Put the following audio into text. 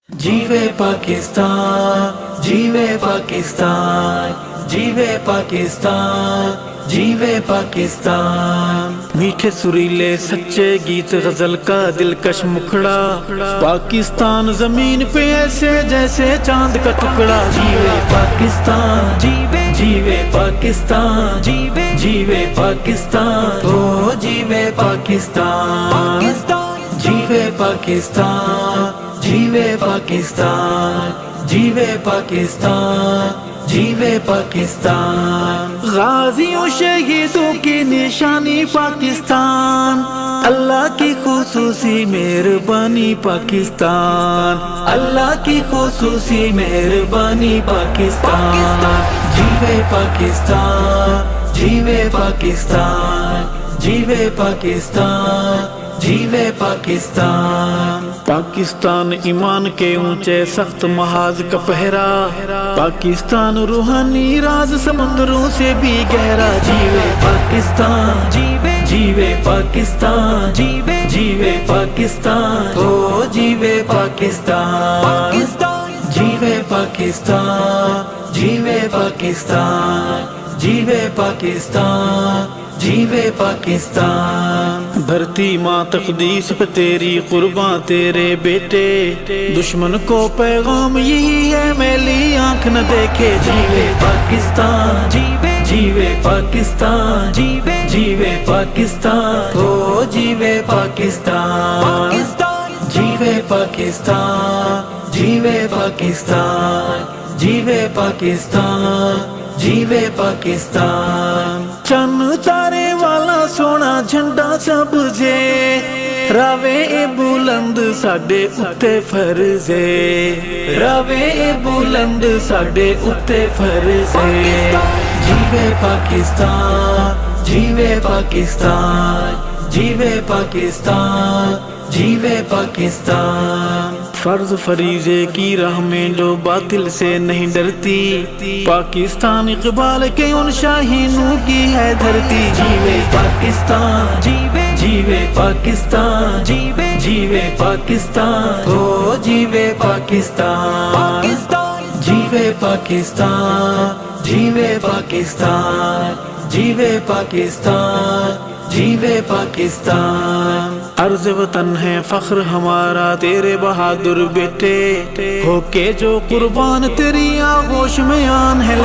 جیوے پاکستان، جیوے پاکستان، جیوے پاکستان، جیوے پاکستان۔ میٹھے سریلے سچے گیت غزل کا دلکش مکھڑا، پاکستان زمین پہ ایسے جیسے چاند کا ٹکڑا۔ جیوے پاکستان، جیوے جیوے پاکستان، جیوے جیوے پاکستان، او جیوے پاکستان، جیوے پاکستان، جیوے پاکستان، جیوے پاکستان، جیوے پاکستان۔ غازیوں شہیدوں کی نشانی پاکستان، اللہ کی خصوصی مہربانی پاکستان، اللہ کی خصوصی مہربانی پاکستان۔ جیوے پاکستان، جیوے پاکستان، جیوے پاکستان، جیوے پاکستان۔ پاکستان ایمان کے اونچے سخت محاذ کا پہرا، پاکستان روحانی راز سمندروں سے بھی گہرا۔ جیوے پاکستان، جیوے جیوے پاکستان، جیوے جیوے پاکستان، او جیوے پاکستان، جیوے پاکستان، جیوے پاکستان، جیوے پاکستان، جیوے پاکستان۔ دھرتی ماں تقدیس پہ تیری قرباں تیرے بیٹے، دشمن کو پیغام یہی ہے میلی آنکھ نہ دیکھے۔ جیوے پاکستان، جیوے جیوے پاکستان، جیوے جیوے پاکستان، او جیوے پاکستان، جیوے پاکستان، جیوے پاکستان، جیوے پاکستان، جیوے پاکستان۔ چن تارے والا سونا جھنڈا سبزے، راوے اے بلند ساڈے اُتے فرض ہے، راوے اے بلند ساڈے اُتے فرض ہے۔ جیوے پاکستان، جیوے پاکستان، جیوے پاکستان، جیوے پاکستان۔ فرض فریضے کی راہ میں جو باطل سے نہیں ڈرتی، پاکستان اقبال کے ان شاہینوں کی ہے دھرتی۔ جیوے پاکستان، جیوے جیوے پاکستان، جیوے جیوے پاکستان، او جیوے پاکستان، جیوے پاکستان، جیوے پاکستان، جیوے پاکستان، جیوے پاکستان۔ عرض وطن ہے فخر ہمارا تیرے بہادر بیٹے، ہو کے جو قربان تیری آغوش میں آن ہے۔